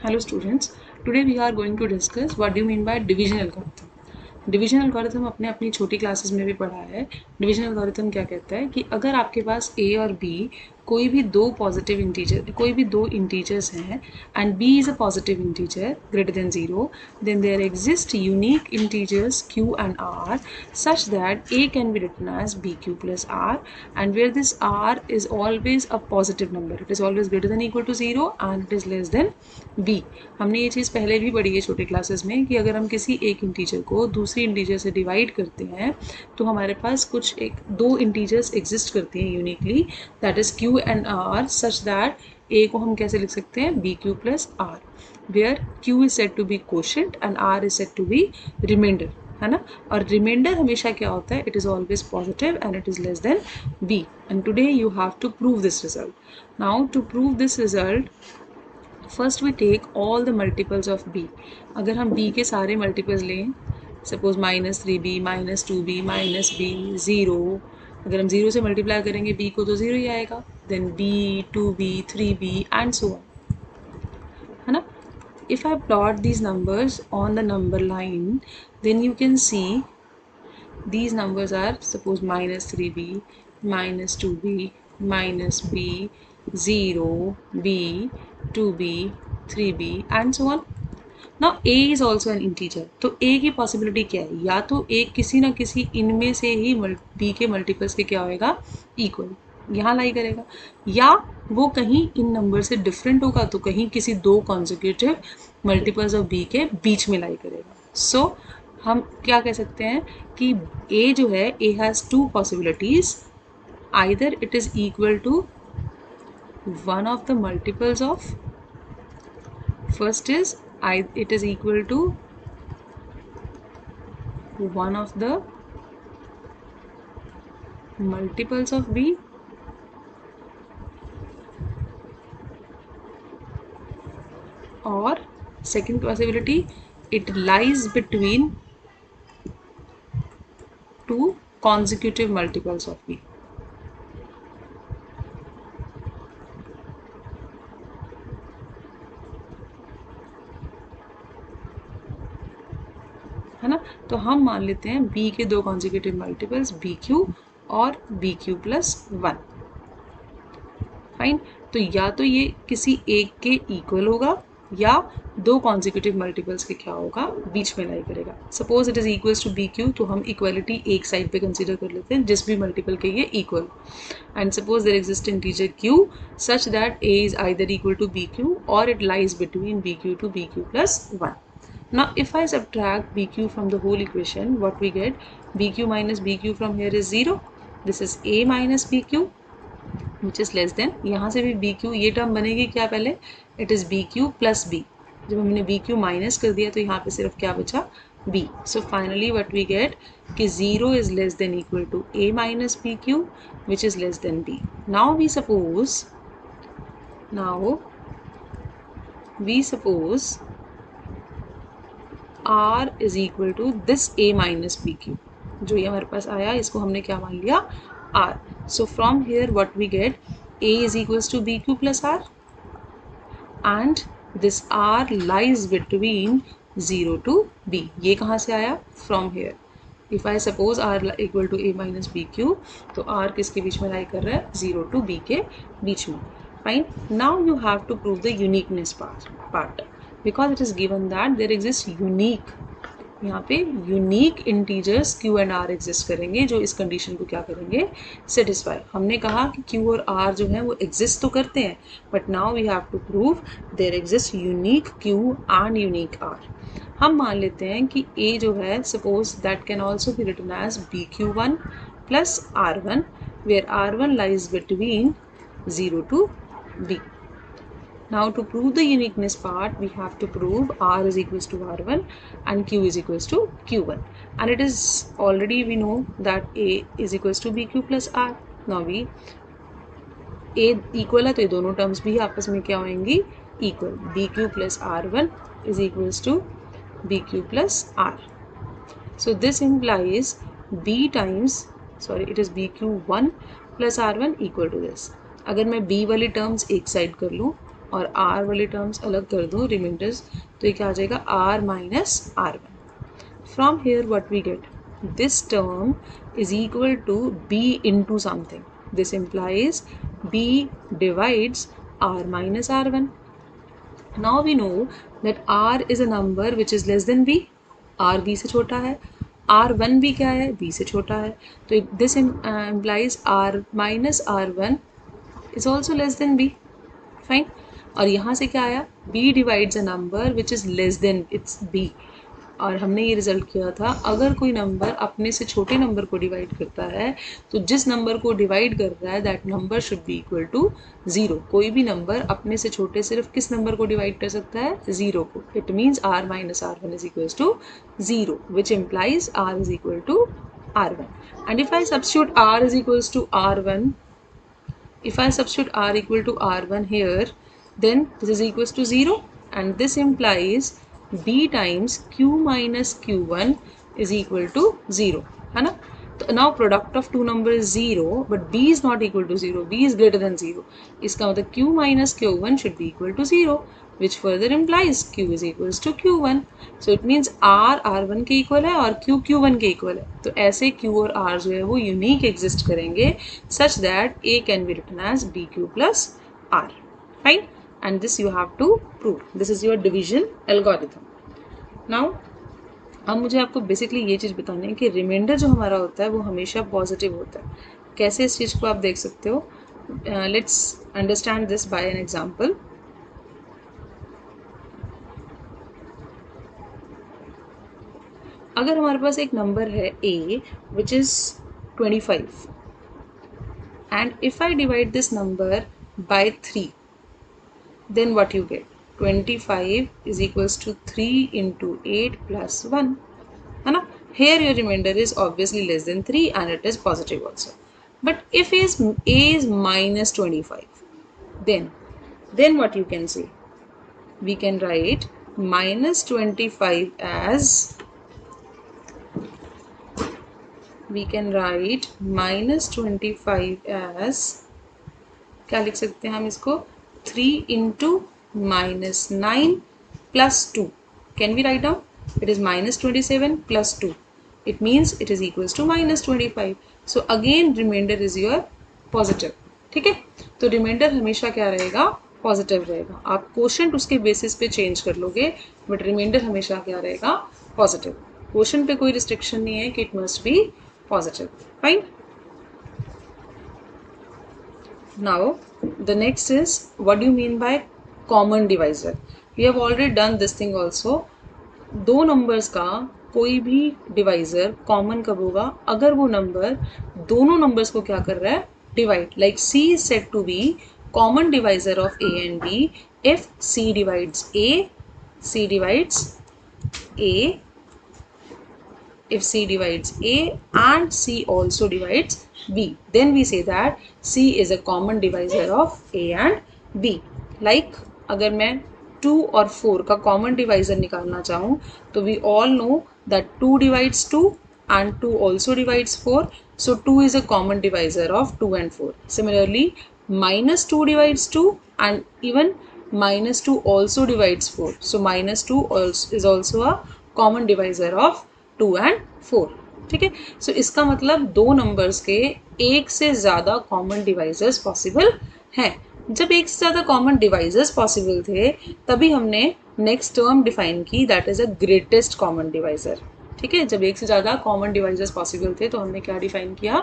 Hello students, today we are going to discuss what do you mean by division algorithm. Division algorithm आपने अपनी छोटी classes में भी पढ़ा है. डिविजन एल्गोरिथम क्या कहता है कि अगर आपके पास a और b कोई भी दो पॉजिटिव इंटीजर कोई भी दो इंटीजर्स हैं and b is a positive integer greater than 0, then there exist unique integers q and r such that a can be written as bq plus r, and where this r is always a positive number, it is always greater than equal to 0 and it is less than b. हमने ये चीज़ पहले भी पढ़ी है छोटे classes में कि अगर हम किसी एक इंटीजर को दूसरी इंटीजर से डिवाइड करते हैं तो हमारे पास कुछ एक दो इंटीजर्स एग्जिस्ट करती हैं uniquely, that is q and r, such that a को हम कैसे लिख सकते हैं bq plus r, where q is said to be quotient and r is said to be remainder, है ना. और रिमाइंडर हमेशा क्या होता है, it is always positive and it is less than b. And today you have to prove this result. Now to prove this result first we take all the multiples of b. अगर हम b के सारे multiples लें, suppose -3b, -2b, -b, 0, अगर हम 0 से multiply करेंगे b को तो 0 ही आएगा, then b, 2b, 3b and so on, है ना. If I plot these numbers on the number line, then you can see these numbers are suppose -3b, -2b, -b, 0, b, 2b, 3b and so on. Now a is also an integer. तो a की possibility क्या है, या तो a किसी ना किसी इनमें से ही b के मल्टीपल्स के क्या होएगा, इक्वल, यहाँ लाई करेगा, या वो कहीं इन नंबर से डिफरेंट होगा तो कहीं किसी दो कॉन्जिक्यूटिव मल्टीपल्स ऑफ b के बीच में लाई करेगा. सो हम क्या कह सकते हैं कि a जो है, a has two possibilities, either it is equal to one of the multiples of, first is it is equal to one of the multiples of b, or second possibility, it lies between two consecutive multiples of b. है ना. तो हम मान लेते हैं b के दो consecutive multiples bq और bq प्लस 1. फाइन. तो या तो ये किसी एक के इक्वल होगा या दो कॉन्जिक्यूटिव मल्टीपल्स के क्या होगा, बीच में लाई करेगा. Suppose it is equals to bq, तो हम इक्वलिटी एक साइड पे कंसीडर कर लेते हैं जिस भी मल्टीपल के ये equal, and suppose there exist integer q such that a is either equal to bq और it lies between bq to bq plus 1. Now if I subtract bq from the whole equation, what we get, bq minus bq from here is 0, this is a minus bq which is less than, यहाँ से भी bq, ये term बनेगी क्या पहले, it is bq plus b, जब हमने bq minus कर दिया तो यहाँ पे सिर्फ क्या बचा, b. So finally what we get कि 0 is less than equal to a minus bq which is less than b. Now we suppose r is equal to this a minus bq, जो ये हमारे पास आया इसको हमने क्या मान लिया, r. So from here what we get, a is equals to bq plus r and this r lies between 0 to b. ये कहाँ से आया, from here. If I suppose r equal to a minus bq, तो r किसके बीच में लाई कर रहा है, 0 to b के बीच में. Fine. Now you have to prove the uniqueness part. Because it is given that there exists unique, यहाँ पे unique integers q and r exist करेंगे जो इस कंडीशन को क्या करेंगे, सेटिस्फाई. हमने कहा कि q और r जो है वो एग्जिस्ट तो करते हैं, but now we have to prove there exist unique q and unique r. हम मान लेते हैं कि a जो है, suppose that can also be written as bq1 plus r1, where r1 lies between 0 to b. Now to prove the uniqueness part, we have to prove r is equals to r1 and q is equals to q1, and it is already we know that a is equals to bq plus r. Now we a equal है तो ये दोनों terms भी आपस में क्या होंगी, equal. bq plus r1 is equals to bq plus r. So this implies b times, sorry, it is bq1 plus r1 equal to this. अगर मैं b वाली टर्म्स एक साइड कर लूँ और r वाली टर्म्स अलग कर दूँ रिमाइंडर्स, तो ये क्या आ जाएगा r minus r1. From here what we get? This term is equal to b into something. This implies b divides r minus r1. Now we know that r is a number which is less than b. r b से छोटा है. r1 भी क्या है? b से छोटा है. तो this implies r minus r1 is also less than b. Fine. और यहाँ से क्या आया? b divides a number which is less than its b. और हमने ये रिजल्ट किया था, अगर कोई नंबर अपने से छोटे नंबर को डिवाइड करता है तो जिस नंबर को डिवाइड कर रहा है that number should be equal to 0. कोई भी नंबर अपने से छोटे सिर्फ किस नंबर को डिवाइड कर सकता है? 0 को. It means r minus r1 is equal to 0 which implies r is equal to r1. And if I substitute r is equal to r1, if I substitute r equal to r1 here, then this is equals to 0, and this implies b times q minus q1 is equal to 0, है ना? तो now product of two numbers is 0, but b is not equal to 0, b is greater than 0. इसका मतलब q minus q1 should be equal to 0, which further implies q is equals to q1. So it means r r1 के equal है और q q1 के equal है. तो ऐसे q और r जो है वो unique exist करेंगे such that a can be written as bq plus r. Fine. And this you have to prove. This is your division algorithm. Now अब मुझे आपको बेसिकली ये चीज़ बतानी है कि रिमाइंडर जो हमारा होता है वो हमेशा पॉजिटिव होता है. कैसे इस चीज़ को आप देख सकते हो? Let's understand this by an example. अगर हमारे पास एक नंबर है a which is 25 and if I divide this number by 3, then what you get? 25 is equals to 3 into 8 plus 1, है ना? Here your remainder is obviously less than 3 and it is positive also. But if a is minus 25, then what you can say? We can write minus 25 as, क्या लिख सकते हैं हम इसको? 3 into minus 9 plus 2. Can we write down? It is minus 27 plus 2. It means it is equals to minus 25. So again remainder is your positive. ठीक है? तो remainder हमेशा क्या रहेगा? पॉजिटिव रहेगा. आप क्वोशंट उसके बेसिस पे चेंज कर लोगे बट रिमाइंडर हमेशा क्या रहेगा? पॉजिटिव. क्वोशंट पे कोई रिस्ट्रिक्शन नहीं है कि it must be positive. Fine. Now the next is, what do you mean by common divisor? We have already done this thing also. दो नंबर्स का कोई भी डिवाइजर कॉमन कब होगा? अगर वो नंबर दोनों नंबर्स को क्या कर रहा है? Divide. Like c is said to be common divisor of a and b if c divides a, c divides a, if c divides a and c also divides b, then we say that c is a common divisor of a and b. Like अगर मैं 2 और 4 का common divisor निकालना चाहूँ तो we all know that 2 divides 2 and 2 also divides 4. So 2 is a common divisor of 2 and 4. Similarly, minus 2 divides 2 and even minus 2 also divides 4. So minus 2 is also a common divisor of 2 and 4. ठीक है? सो इसका मतलब दो numbers के एक से ज़्यादा common divisors possible हैं. जब एक से ज़्यादा कॉमन डिवाइजर्स पॉसिबल थे तभी हमने नेक्स्ट टर्म डिफाइन की, that is a greatest common divisor. ठीक है? जब एक से ज़्यादा कॉमन डिवाइजर्स पॉसिबल थे तो हमने क्या डिफाइन किया?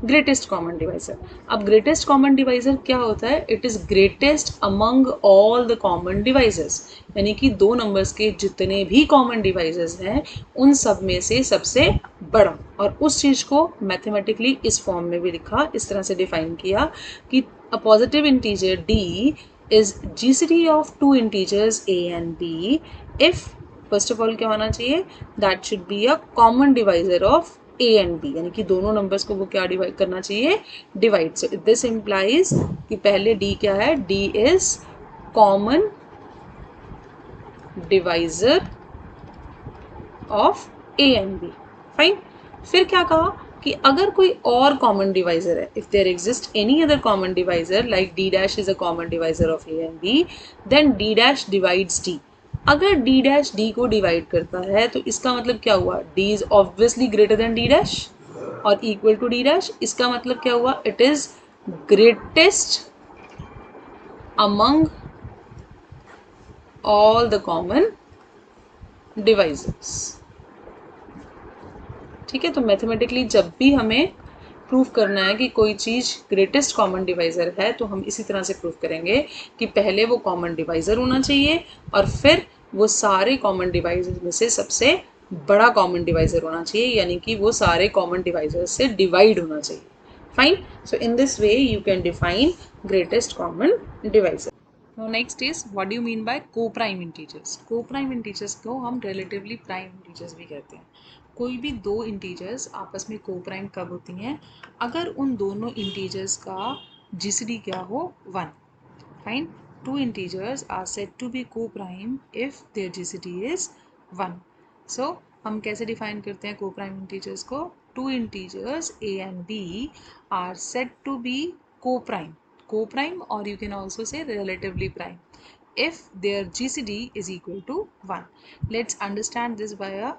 Greatest common divisor. अब ग्रेटेस्ट कॉमन डिवाइजर क्या होता है? It is greatest among all the common divisors. यानी कि दो नंबर्स के जितने भी कॉमन डिवाइजर्स हैं उन सब में से सबसे बड़ा. और उस चीज़ को मैथमेटिकली इस फॉर्म में भी लिखा, इस तरह से डिफाइन किया कि a positive integer d is GCD of two integers a and b if first of all क्या होना चाहिए? That should be a common divisor of a and b. यानी कि दोनों नंबर्स को वो क्या डिवाइड करना चाहिए? डिवाइड. सो दिस इम्प्लाइज कि पहले d क्या है? d is common divisor of a and b. Fine. फिर क्या कहा? कि अगर कोई और कॉमन डिवाइजर है, if there exist any other common divisor like d dash is a common divisor of A and b, then d dash divides d. अगर d dash d को डिवाइड करता है तो इसका मतलब क्या हुआ, d is obviously greater than d dash और इक्वल टू डी डैश. इसका मतलब क्या हुआ, it is greatest among all the common divisors. ठीक है, तो मैथमेटिकली जब भी हमें प्रूफ करना है कि कोई चीज़ ग्रेटेस्ट कॉमन डिवाइज़र है तो हम इसी तरह से प्रूफ करेंगे कि पहले वो कॉमन डिवाइज़र होना चाहिए और फिर वो सारे कॉमन डिवाइजर में से सबसे बड़ा कॉमन डिवाइज़र होना चाहिए, यानी कि वो सारे कॉमन डिवाइजर से डिवाइड होना चाहिए. Fine. So in this way you can define greatest common divisor. Now next is what do you mean by co-prime integers? Co-prime integers को हम relatively prime integers भी कहते हैं. कोई भी दो integers आपस में co-prime कब होती हैं, अगर उन दोनों integers का GCD क्या हो 1. Fine. Two integers are said to be co-prime if their GCD is 1. So हम कैसे define करते हैं co-prime integers को? Two integers a and b are said to be co-prime. Co-prime or you can also say relatively prime if their GCD is equal to 1. Let's understand this by a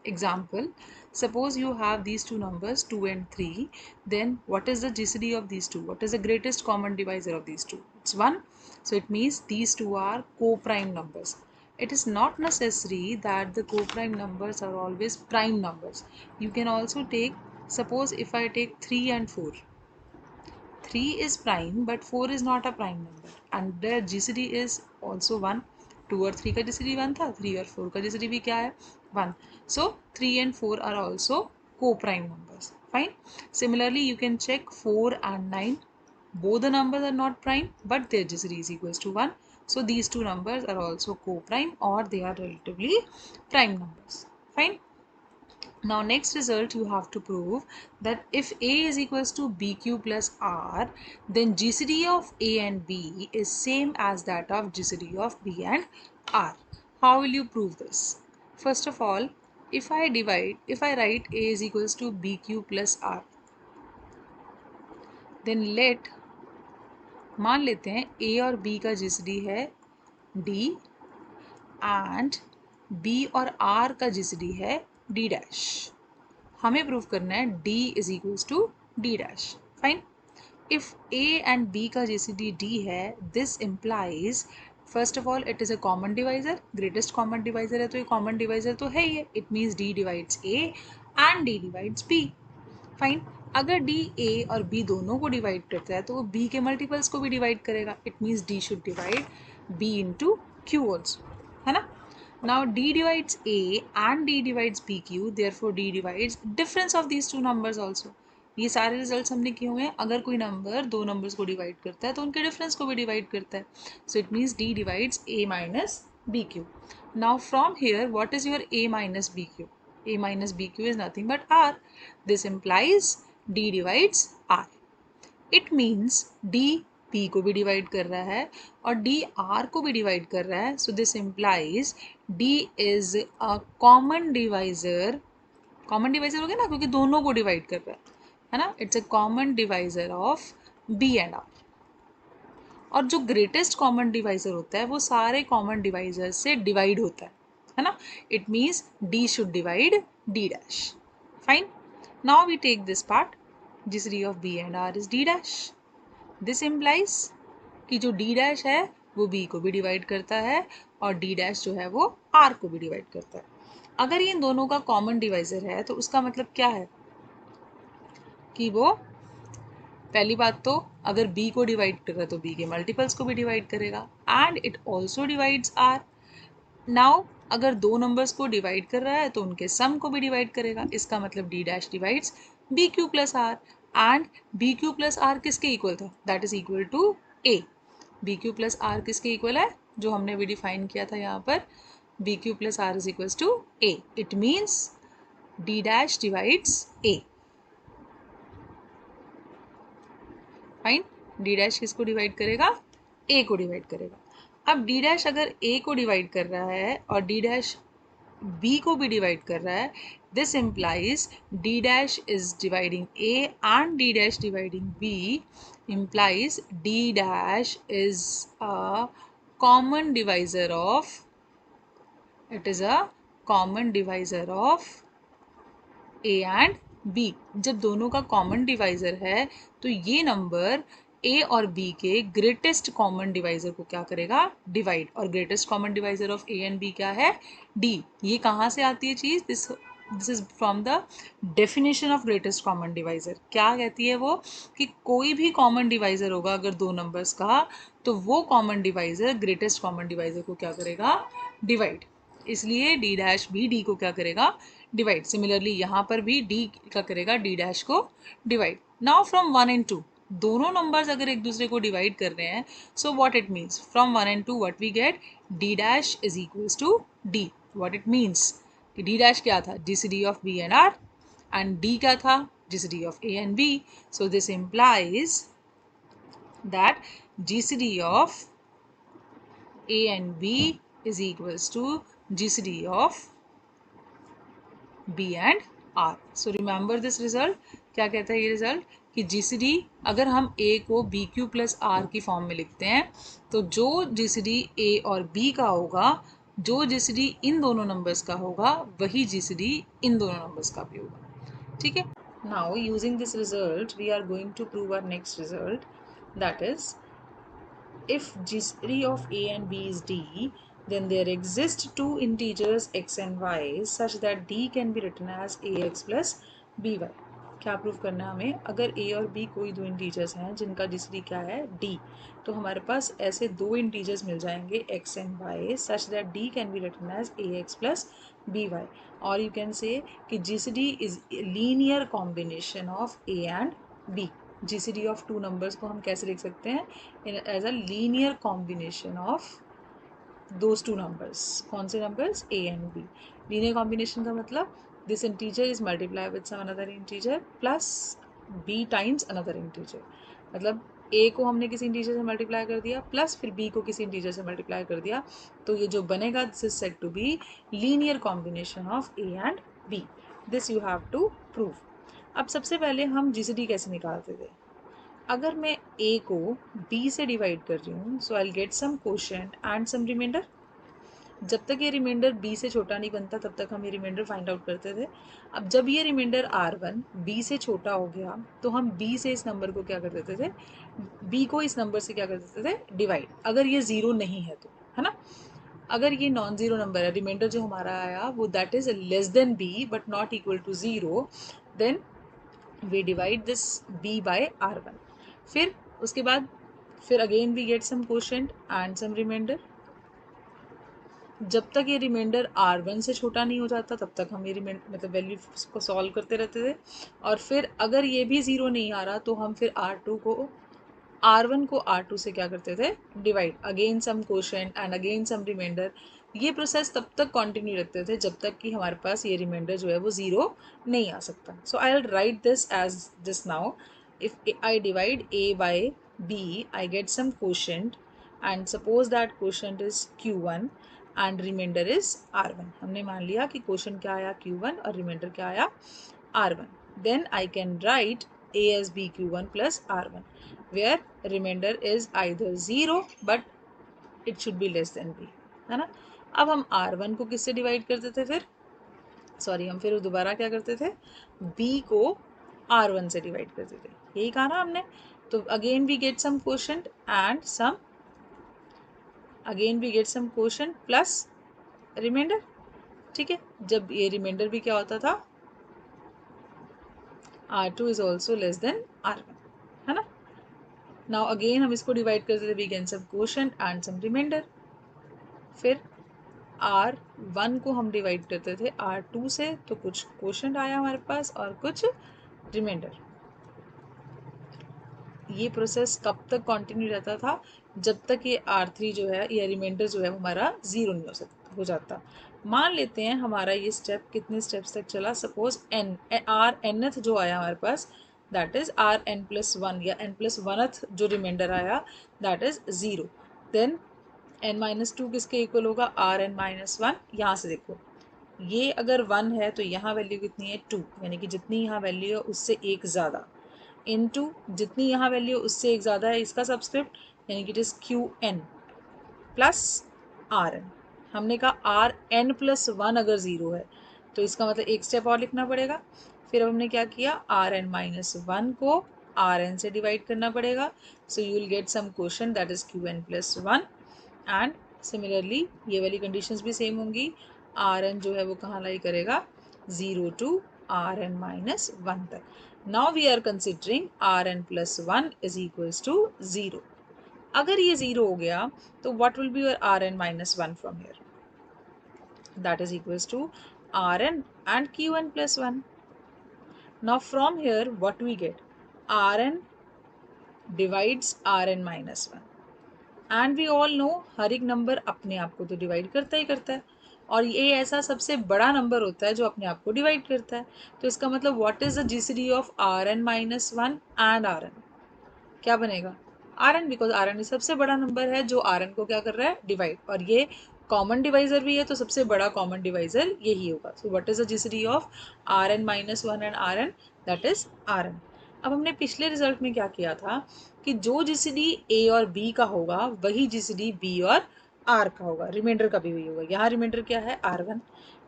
example. Suppose you have these two numbers 2 and 3, then what is the GCD of these two? What is the greatest common divisor of these two? It's 1. So it means these two are co-prime numbers. It is not necessary that the co-prime numbers are always prime numbers. You can also take, suppose if I take 3 and 4, 3 is prime but 4 is not a prime number and their GCD is also 1. 2 और 3 का GCD 1 था, 3 और 4 का GCD भी क्या है 1. So 3 and 4 are also co-prime numbers. Fine. Similarly you can check 4 and 9. Both the numbers are not prime but their GCD is equals to 1. So these two numbers are also co-prime or they are relatively prime numbers. Fine. Now next result you have to prove that if A is equals to BQ plus R, then GCD of A and B is same as that of GCD of B and R. How will you prove this? First of all, if I write A is equals to BQ plus R, then let मान लेते हैं A और B का GCD है D and B और R का GCD है D dash. हमें प्रूव करना है D is equals to D dash. Fine. If A and B का GCD D है, this implies first of all it is a common divisor. Greatest common divisor है तो ये कॉमन डिवाइजर तो है ही है. It means D divides A and D divides B. Fine. अगर D A और B दोनों को डिवाइड करता है तो वो B के मल्टीपल्स को भी डिवाइड करेगा. It means D should divide B into Q also, है ना. Now D divides A and D divides BQ, therefore D divides difference of these two numbers also. ये सारे रिजल्ट्स हमने किए हुए हैं. अगर कोई नंबर दो नंबर्स को डिवाइड करता है तो उनके डिफरेंस को भी डिवाइड करता है. So it means D divides A minus BQ. Now from here what is your A minus BQ? A minus BQ is nothing but R. This implies D divides R. It means D P को भी divide कर रहा है और D R को भी divide कर रहा है. सो this implies D is a common divisor. Common divisor हो गया ना, क्योंकि दोनों को डिवाइड कर रहा है ना. It's a common divisor of B and R. और जो ग्रेटेस्ट कॉमन डिवाइजर होता है वो सारे कॉमन डिवाइजर से डिवाइड होता है ना. It means D should divide D dash. Fine. Now we take this part. GCD of B and R is D dash. This implies कि जो D डैश है वो B को भी डिवाइड करता है और D डैश जो है वो R को भी डिवाइड करता है. अगर ये इन दोनों का कॉमन डिवाइजर है तो उसका मतलब क्या है कि वो पहली बात तो अगर B को डिवाइड कर रहा है तो B के मल्टीपल्स को भी डिवाइड करेगा and it also divides R. Now अगर दो नंबर्स को डिवाइड कर रहा है तो उनके सम को भी डिवाइड करेगा. इसका मतलब D dash divides BQ plus R and BQ plus R किसके इक्वल था, that is equal to A. BQ plus R किसके इक्वल है, जो हमने भी डिफाइन किया था यहाँ पर, BQ plus R is equals to A. It means D dash divides A. Fine. D dash किसको डिवाइड करेगा, A को डिवाइड करेगा. अब D डैश अगर A को डिवाइड कर रहा है और D डैश B को भी डिवाइड कर रहा है, This implies d dash is dividing a and d dash dividing b implies d dash is a common divisor of, it is a common divisor of a and b. जब दोनों का common divisor है तो ये number a और b के greatest common divisor को क्या करेगा, डिवाइड. और greatest common divisor of a and b क्या है, d. ये कहाँ से आती है चीज़, this is from the definition of greatest common divisor. क्या कहती है वो, कि कोई भी कॉमन डिवाइजर होगा अगर दो नंबर्स का, तो वो common divisor greatest common divisor को क्या करेगा, डिवाइड. इसलिए डी डैश भी डी को क्या करेगा, डिवाइड. सिमिलरली यहाँ पर भी डी क्या करेगा, डी डैश को डिवाइड. नाउ फ्रॉम 1 एंड 2 दोनों नंबर्स अगर एक दूसरे को डिवाइड कर रहे हैं, so what it means, from 1 and 2 what we get, d dash is equals to d. What it means कि डी डैश क्या था, GCD of b and r, and d क्या था, GCD of A and b. So this implies that GCD of A and b is equals to GCD of B and R. So remember this result. क्या कहता है ये result, कि GCD अगर हम A को BQ प्लस R की form में लिखते हैं, तो जो GCD A और B का होगा, जो GCD इन दोनों नंबर्स का होगा, वही GCD इन दोनों नंबर्स का भी होगा. ठीक है. Now using this result we are going to prove our next result, that is if GCD of A and B is D, then there exist two integers x and y such that d can be written as ax plus by. क्या prove करना है हमें, अगर a और b कोई दो integers हैं जिनका जीसीडी क्या है, d, तो हमारे पास ऐसे दो इंटीजर्स मिल जाएंगे x and y such that d can be written as ax plus by. और you can say कि GCD is linear combination of a and b. GCD of two numbers को हम कैसे लिख सकते हैं, as a linear combination of those two numbers. कौन से numbers, a and b. Linear combination का मतलब this integer is multiply with some another integer plus b times another integer. मतलब a को हमने किसी इंटीजर से मल्टीप्लाई कर दिया प्लस फिर b को किसी इंटीजर से मल्टीप्लाई कर दिया, तो ये जो बनेगा this is said to be linear combination of a and b. This you have to prove. अब सबसे पहले हम जीसीडी कैसे निकालते थे, अगर मैं a को b से डिवाइड कर रही हूँ, so I will get some quotient and some remainder. जब तक ये रिमाइंडर b से छोटा नहीं बनता तब तक हम ये रिमाइंडर फाइंड आउट करते थे. अब जब ये रिमाइंडर r1 b से छोटा हो गया तो हम b से इस नंबर को क्या कर देते थे, b को इस नंबर से क्या कर देते थे, डिवाइड. अगर ये ज़ीरो नहीं है तो, है ना. अगर ये नॉन ज़ीरो नंबर है, रिमाइंडर जो हमारा आया वो that is less than b but not equal to zero, then we divide this b by r1. फिर उसके बाद फिर again we get some quotient and some remainder. जब तक ये रिमाइंडर r1 से छोटा नहीं हो जाता तब तक हम ये मतलब वैल्यू को सॉल्व करते रहते थे. और फिर अगर ये भी ज़ीरो नहीं आ रहा तो हम फिर r1 को r2 से क्या करते थे, divide. Again some quotient and again some remainder. ये प्रोसेस तब तक कंटिन्यू रखते थे जब तक कि हमारे पास ये रिमाइंडर जो है वो ज़ीरो नहीं आ सकता. So I will write this as this now. If I divide a by b, I get some quotient and suppose that quotient is q1 and remainder is r1. हमने मान लिया कि quotient क्या आया, q1 और remainder क्या आया, r1. Then I can write a as b q1 plus r1 where remainder is either 0 but it should be less than b, है ना. अब हम r1 को किससे डिवाइड कर देते, फिर हम फिर दोबारा क्या करते थे, b को r1 से डिवाइड करते थे. यही कहा ना हमने. तो again we get some quotient and some, again we get some quotient plus remainder. ठीक है. जब ये रिमाइंडर भी क्या होता था, r2 is also less than r1, है ना. नाउ अगेन हम इसको डिवाइड करते थे, we get some quotient and some remainder. फिर r1 को हम डिवाइड करते थे r2 से, तो कुछ क्वोशिएंट आया हमारे पास और कुछ रिमाइंडर. ये प्रोसेस कब तक कंटिन्यू रहता था, जब तक ये r3 जो है या रिमाइंडर जो है हमारा ज़ीरो नहीं हो जाता. मान लेते हैं हमारा ये स्टेप कितने स्टेप्स तक चला, सपोज n r nth जो आया हमारे पास that is r n plus one या n प्लस वनथ जो रिमाइंडर आया that is zero. Then n minus two किसके इक्वल होगा, r n माइनस वन. यहाँ से देखो ये अगर 1 है तो यहाँ वैल्यू कितनी है 2, यानी कि जितनी यहाँ वैल्यू है उससे एक ज़्यादा, इनटू जितनी यहाँ वैल्यू उससे एक ज़्यादा है इसका सब्सक्रिप्ट, यानी कि it is q n plus are n. हमने कहा आर एन प्लस 1 अगर ज़ीरो है तो इसका मतलब एक स्टेप और लिखना पड़ेगा। फिर अब हमने क्या किया, आर एन माइनस 1 को आर एन से डिवाइड करना पड़ेगा। So you will get some question that is q n plus 1। And similarly ये वाली कंडीशंस भी सेम होंगी, आर एन जो है वो कहाँ लाई करेगा, 0 टू आर एन माइनस 1 तक। Now we are considering r n plus 1 is equals to 0। अगर ये 0 हो गया तो what will be your Rn minus 1 from here? That is equals to Rn and Qn plus 1. Now from here what we get? Rn divides Rn minus 1. And we all know हर एक number अपने आप को तो divide करता ही करता है, और ये ऐसा सबसे बड़ा नंबर होता है जो अपने आप को डिवाइड करता है। तो इसका मतलब what is the GCD of are N minus 1 and are n, क्या बनेगा r n, because r n सबसे बड़ा नंबर है जो आर एन को क्या कर रहा है, डिवाइड, और ये कॉमन डिवाइजर भी है तो सबसे बड़ा कॉमन डिवाइजर यही होगा। So what is the GCD of are N minus 1 and are n, that is r n. अब हमने पिछले रिजल्ट में क्या किया था कि जो जीसीडी ए और बी का होगा वही जीसीडी बी और आर का होगा, रिमाइंडर का भी वही होगा। यहाँ रिमाइंडर क्या है, आर वन।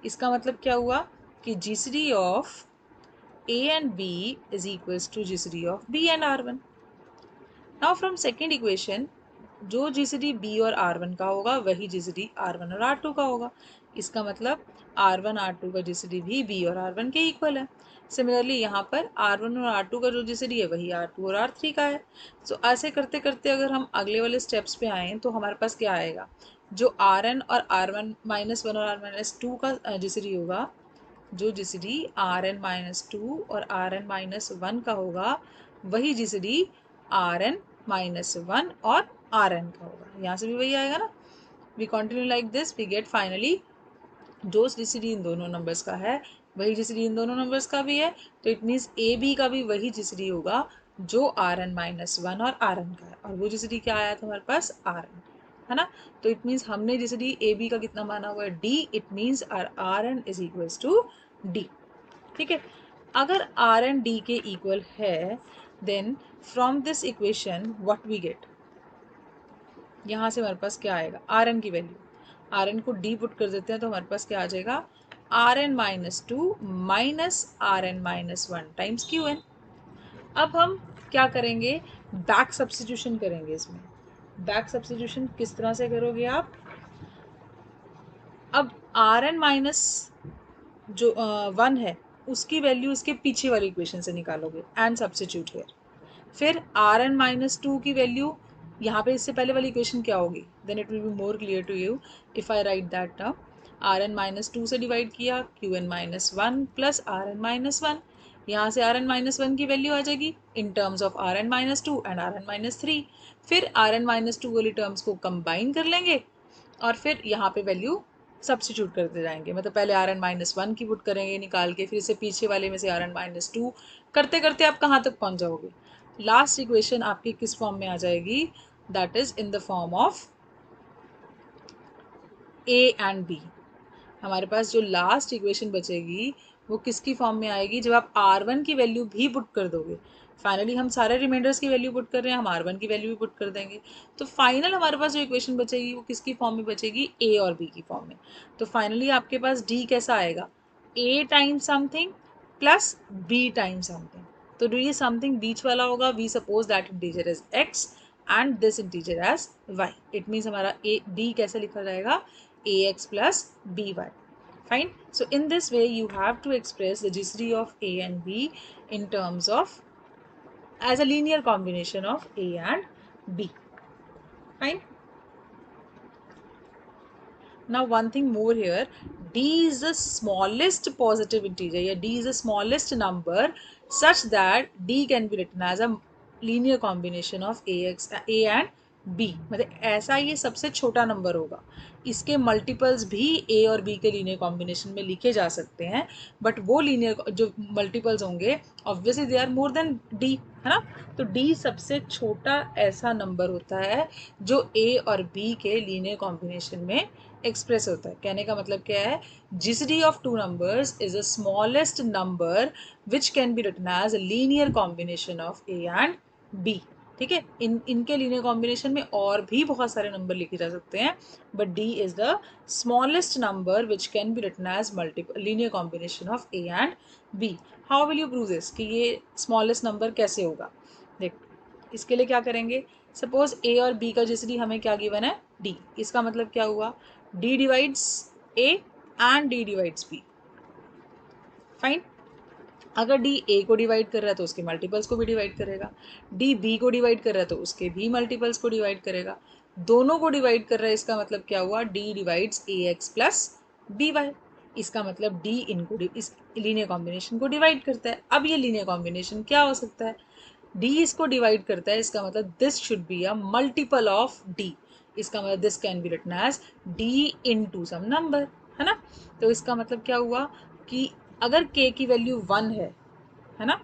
इसका मतलब क्या हुआ कि GCD of A and b is equals to GCD of b and r one. Now from second equation जो जीसीडी बी और आर वन का होगा वही जीसीडी आर वन और आर टू का होगा। इसका मतलब आर वन आर टू का जीसीडी भी बी और आर वन के इक्वल है। सिमिलरली यहाँ पर आर वन और आर टू का जो जीसीडी है वही आर टू और आर थ्री का है। सो ऐसे करते करते अगर हम अगले वाले स्टेप्स पे आएँ तो हमारे पास क्या आएगा, जो आर एन और आर वन माइनस 1 और आर माइनस 2 का जीसीडी होगा, जो जीसीडी आर एन माइनस 2 और आर एन माइनस 1 का होगा वही जीसीडी आर एन माइनस 1 और आर एन का होगा। यहाँ से भी वही आएगा ना। We continue like this, we get finally जो जीसीडी इन दोनों नंबर्स का है वही जीसीडी इन दोनों नंबर्स का भी है, तो इट मीन्स ए बी का भी वही जीसीडी होगा जो आर एन माइनस 1 और आर एन का है, और वो जीसीडी क्या आया था हमारे पास, आर एन, है ना। तो इट मीन्स हमने जीसीडी ए बी का कितना माना हुआ है, d, it means r n is equals to d. ठीक है, अगर आर एन डी के इक्वल है then from this equation what we get, यहाँ से हमारे पास क्या आएगा, आर एन की वैल्यू, आर एन को डी पुट कर देते हैं तो हमारे पास क्या आ जाएगा, r N minus 2 minus are N minus 1 times q n. अब हम क्या करेंगे, बैक सब्सटीट्यूशन करेंगे इसमें। बैक सब्सटीट्यूशन किस तरह से करोगे आप, अब आर एन माइनस जो 1 है उसकी वैल्यू इसके पीछे वाली इक्वेशन से निकालोगे एंड सब्सटीट्यूट हियर। फिर आर एन माइनस 2 की वैल्यू यहाँ पे इससे पहले वाली इक्वेशन क्या होगी, then it will be more clear to you if I write that term. R N minus 2 से डिवाइड किया, Q N minus 1 plus are N minus 1, यहाँ से आर एन माइनस 1 की वैल्यू आ जाएगी in terms of are N minus 2 and are N minus 3। फिर are N minus 2 वाली terms को कंबाइन कर लेंगे और फिर यहाँ पे वैल्यू सब्सटीट्यूट करते जाएंगे, मतलब पहले आर एन माइनस 1 की पुट करेंगे निकाल के, फिर इसे पीछे वाले में से आर एन माइनस 2 करते करते आप कहाँ तक पहुँच जाओगे, लास्ट इक्वेशन आपकी किस फॉर्म में आ जाएगी, that is in the form of A and B. हमारे पास जो लास्ट इक्वेशन बचेगी वो किसकी फॉर्म में आएगी, जब आप आर वन की वैल्यू भी पुट कर दोगे। फाइनली हम सारे रिमाइंडर्स की वैल्यू पुट कर रहे हैं, हम आर वन की वैल्यू भी पुट कर देंगे, तो फाइनल हमारे पास जो इक्वेशन बचेगी वो किसकी फॉर्म में बचेगी, ए और बी की फॉर्म में। तो फाइनली आपके पास डी कैसा आएगा, a times something plus b times something. तो जो ये समथिंग बीच वाला होगा, we suppose that integer is x and this integer as y, it means हमारा ए डी कैसे लिखा जाएगा, ax plus by. Fine. So in this way you have to express the GCD of a and b in terms of as a linear combination of a and b. Fine. Now one thing more here, d is the smallest positive integer, yeah, d is the smallest number such that d can be written as a linear combination of a and b, मतलब ऐसा ये सबसे छोटा number होगा, इसके multiples भी ए और B के लीनियर कॉम्बिनेशन में लिखे जा सकते हैं, बट वो लीनियर जो मल्टीपल्स होंगे obviously they are more than D, है ना। तो डी सबसे छोटा ऐसा नंबर होता है जो ए और बी के लीनियर कॉम्बिनेशन में एक्सप्रेस होता है। कहने का मतलब क्या है, GCD of two numbers is a smallest number which can be written as a linear combination of A and B. ठीक है, इनके लीनियर कॉम्बिनेशन में और भी बहुत सारे नंबर लिखे जा सकते हैं, but D is the smallest number which can be written as multiple linear combination of A and B. How will you prove this, कि ये स्मॉलेस्ट नंबर कैसे होगा? देख, इसके लिए क्या करेंगे, सपोज ए और बी का जीसीडी हमें क्या गिवन है, डी। इसका मतलब क्या हुआ, D divides A and D divides B. Fine. अगर डी ए को डिवाइड कर रहा है तो उसके मल्टीपल्स को भी डिवाइड करेगा, डी बी को डिवाइड कर रहा है तो उसके भी मल्टीपल्स को डिवाइड करेगा। दोनों को डिवाइड कर रहा है, इसका मतलब क्या हुआ, डी डिवाइड्स ए एक्स प्लस बी वाई। इसका मतलब डी इनको इस लीनियर कॉम्बिनेशन को डिवाइड करता है। अब ये लीनियर कॉम्बिनेशन क्या हो सकता है, डी इसको डिवाइड करता है, इसका मतलब this should be a multiple of D. इसका मतलब this can be written as D into some number, है ना। तो इसका मतलब क्या हुआ कि अगर k की वैल्यू 1 है ना,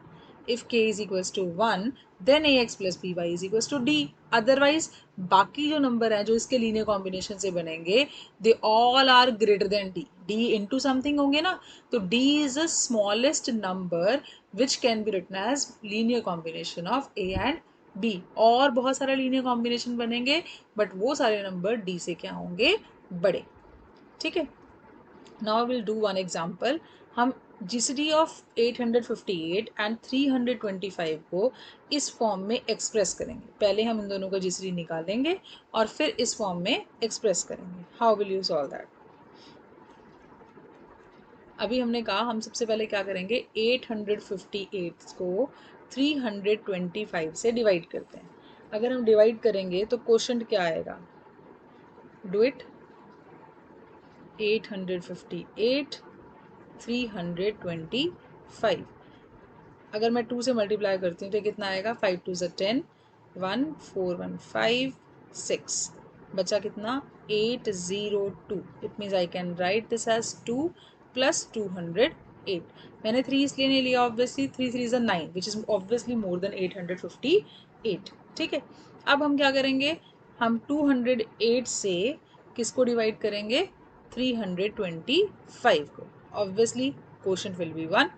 if k is equals to 1 then A X plus B Y is equals to D. Otherwise बाकी जो नंबर है जो इसके लीनियर कॉम्बिनेशन से बनेंगे, they all are greater than D, D into something होंगे ना। तो D is the smallest number which can be written as linear combination of A and B. और बहुत सारे लीनियर कॉम्बिनेशन बनेंगे, बट वो सारे नंबर डी से क्या होंगे, बड़े। ठीक है, now will do one example. हम जीसीडी ऑफ 858 एंड 325 को इस फॉर्म में एक्सप्रेस करेंगे। पहले हम इन दोनों का जीसीडी निकालेंगे और फिर इस फॉर्म में एक्सप्रेस करेंगे। How will you solve that? अभी हमने कहा हम सबसे पहले क्या करेंगे, 858 को 325 से डिवाइड करते हैं। अगर हम डिवाइड करेंगे तो क्वोशंट क्या आएगा, डू इट। 858 325, अगर मैं 2 से मल्टीप्लाई करती हूँ तो कितना आएगा, 5 2 ज़ा 10, 1 4 1 5 6, बचा कितना 802। It means I can write this as 2 plus 208। मैंने 3 इसलिए नहीं लिया, ऑब्वियसली 3 3 ज़ा 9 which is obviously more than 858। ठीक है, अब हम क्या करेंगे, हम 208 से किसको डिवाइड करेंगे, 325 को। Obviously quotient will be 1।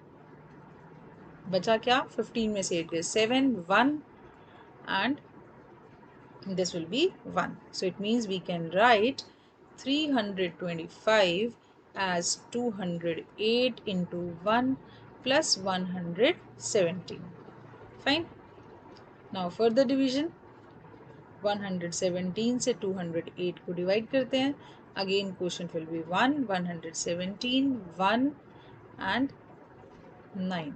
बचा क्या, 15 में से 8 गए 7, 1 and this will be 1. So it means we can write 325 as 208 into 1 plus 117. Fine. Now further division, 117 से 208 को डिवाइड करते हैं। Again quotient will be 1, 117, 1 and 9।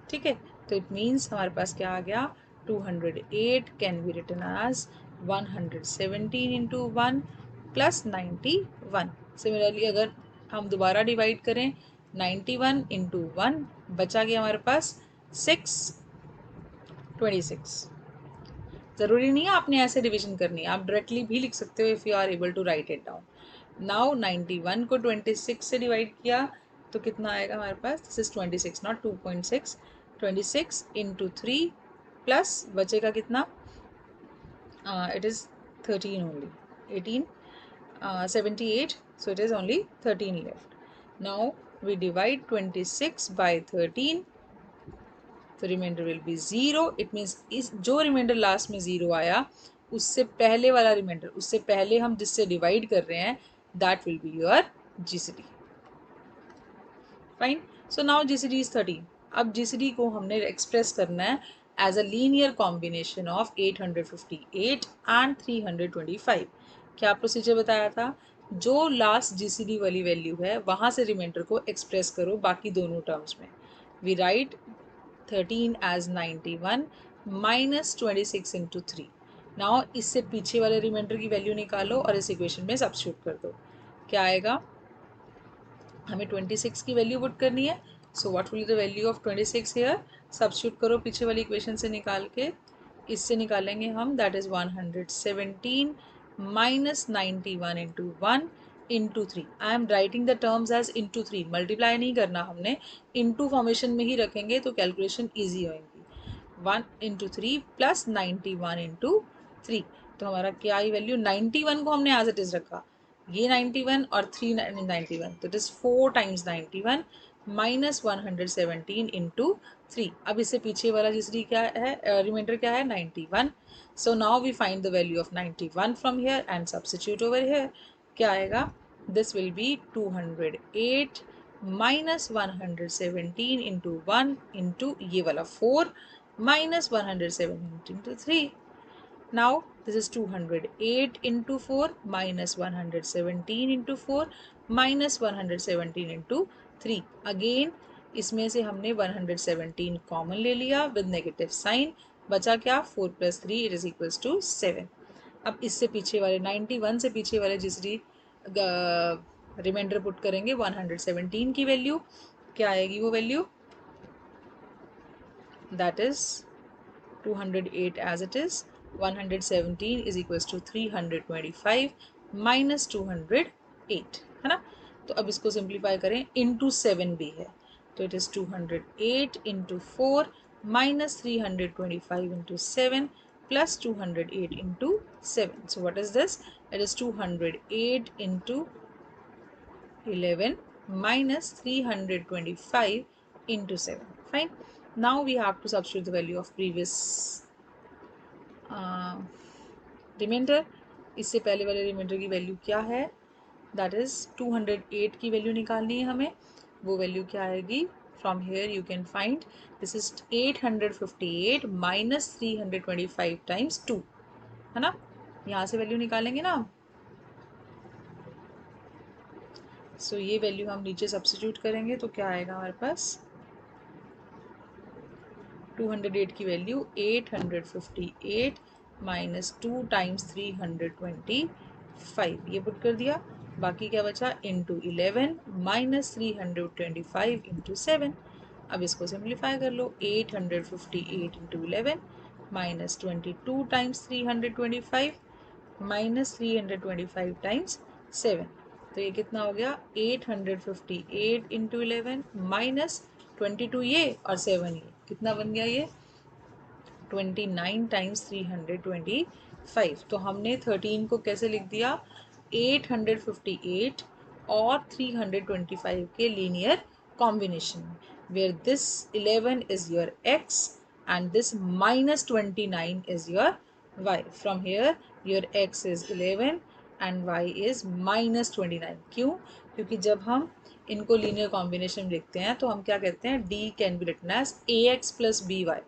ठीक है, तो इट मीन्स हमारे पास क्या आ गया, 208 can be written as 117 into 1 plus 91। Similarly अगर हम दोबारा डिवाइड करें, 91 इंटू 1 बचा गया हमारे पास 626। ज़रूरी नहीं है आपने ऐसे डिवीजन करनी है, आप डायरेक्टली भी लिख सकते हो if you are able to write it down. Now 91 को 26 से डिवाइड किया तो कितना आएगा हमारे पास, this is 26 not 2.6, 26 into 3 plus बचेगा कितना, it is 13 only, 18 78, so it is only 13 left. Now we divide 26 by 13, तो remainder will be 0। It means इस जो रिमाइंडर लास्ट में 0 आया उससे पहले वाला रिमाइंडर, उससे पहले हम जिससे डिवाइड कर रहे हैं, that will be your GCD. Fine. So now GCD is 13। अब जीसीडी को हमने एक्सप्रेस करना है as a linear combination of 858 and 325। क्या प्रोसीजर बताया था, जो लास्ट जीसीडी वाली वैल्यू है वहाँ से रिमाइंडर को एक्सप्रेस करो बाकी दोनों टर्म्स में। We write 13 as 91 minus 26 into 3। Now इससे पीछे वाले रिमाइंडर की वैल्यू निकालो और इस इक्वेशन में सब्स्टिट्यूट कर दो। क्या आएगा, हमें 26 की वैल्यू पुट करनी है। So what will the value of 26 here, substitute करो पीछे वाली इक्वेशन से निकाल के, इससे निकालेंगे हम, that is 117 minus 91 into 1 into 3। I am writing the terms as into 3, multiply नहीं करना हमने, इंटू फॉर्मेशन में ही रखेंगे तो कैलकुलेशन ईजी होएंगी। 1 इंटू 3 प्लस 91 इंटू 3, तो हमारा क्या आई वैल्यू, 91 को हमने एज इट इज़ रखा, ये 91 और 391, तो it is 4 times 91 minus 117 into 3। अब इससे पीछे वाला जिसरी क्या है, रिमाइंडर क्या है 91। So now we find the value of 91 from here and substitute over here. क्या आएगा, this will be 208 minus 117 into 1 into ये वाला 4 minus 117 into 3. Now this is 208 into 4 minus 117 into 4 minus 117 into 3. Again इसमें से हमने 117 common ले लिया with negative sign, बचा क्या 4 plus 3 it is equals to 7। अब इससे पीछे वाले 91 से पीछे वाले जिसरी रिमाइंडर पुट करेंगे 117 की वैल्यू क्या आएगी, वो value that is 208 as it is, 117 is equals to 325 minus 208 है ना। तो अब इसको सिंप्लीफाई करें, इंटू 7 भी है तो it is 208 into 4 minus 325 into 7 plus 208 into 7। So what is this, it is 208 into 11 minus 325 into 7. Fine. Now we have to substitute the value of previous remainder. इससे पहले वाले रिमाइंडर की वैल्यू क्या है, दैट इज़ 208 की value निकालनी है हमें। वो वैल्यू क्या आएगी, from here you can find this is 858 minus 325 times 2 है ना। यहाँ से वैल्यू निकालेंगे ना। सो ये वैल्यू हम नीचे सब्स्टिट्यूट करेंगे तो क्या आएगा हमारे पास, 208 की वैल्यू 858 माइनस 2 टाइम्स 325 ये पुट कर दिया। बाकी क्या बचा, इंटू 11 माइनस 325 इंटू 7। अब इसको सिंप्लीफाई कर लो, 858 into 11 minus 22 times 325 minus 325 times 7। तो ये कितना हो गया, 858 इंटू 11 माइनस 22 ये और 7 ये, कितना बन गया ये 29 टाइम्स 325। तो हमने 13 को कैसे लिख दिया, 858 और 325 के लीनियर कॉम्बिनेशन में, where this 11 is your x and this minus 29 is your y. From here your x is 11 and y is minus 29। क्यों, क्योंकि जब हम इनको लीनियर कॉम्बिनेशन में लिखते हैं तो हम क्या कहते हैं, d can be written as ax plus by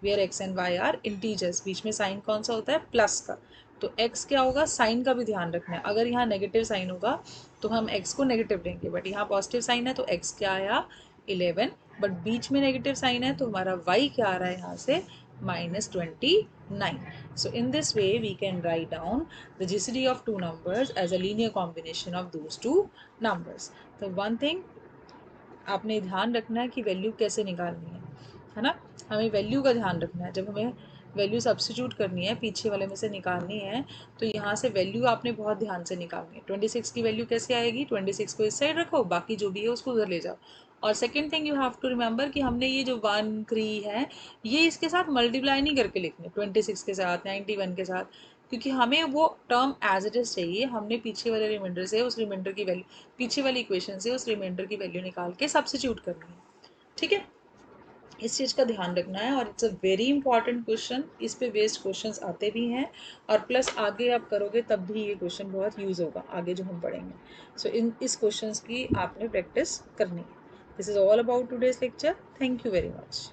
where x and y are integers. बीच में साइन कौन सा होता है, प्लस का। तो x क्या होगा, साइन का भी ध्यान रखना है, अगर यहाँ नेगेटिव साइन होगा तो हम x को नेगेटिव लेंगे, बट यहाँ पॉजिटिव साइन है तो x क्या आया 11, बट बीच में नेगेटिव साइन है तो हमारा y क्या आ रहा है यहाँ से -29। So in this way we can write down the GCD of two numbers as a linear combination of those two numbers. The one thing आपने ध्यान रखना है कि वैल्यू कैसे निकालनी है ना। हमें वैल्यू का ध्यान रखना है, जब हमें वैल्यू सब्स्टिट्यूट करनी है पीछे वाले में से निकालनी है तो यहाँ से वैल्यू आपने बहुत ध्यान से निकालनी है। 26 की वैल्यू कैसे आएगी, 26 को इस साइड रखो, बाकी जो भी है उसको उधर ले जाओ। और second thing you have to remember कि हमने ये जो 1 3 है ये इसके साथ मल्टीप्लाई नहीं करके लिखने 26 के साथ 91 के साथ, क्योंकि हमें वो टर्म एज इट इज़ चाहिए। हमने पीछे वाले रिमाइंडर से उस रिमाइंडर की वैल्यू, पीछे वाली इक्वेशन से उस रिमाइंडर की वैल्यू निकाल के सब्स्टिट्यूट करनी है, ठीक है। इस चीज़ का ध्यान रखना है और it's a very important question. इस पे बेस्ड क्वेश्चंस आते भी हैं और प्लस आगे आप करोगे तब भी ये क्वेश्चन बहुत यूज़ होगा आगे जो हम पढ़ेंगे। सो इस क्वेश्चंस की आपने प्रैक्टिस करनी है। This is all about today's lecture. Thank you very much.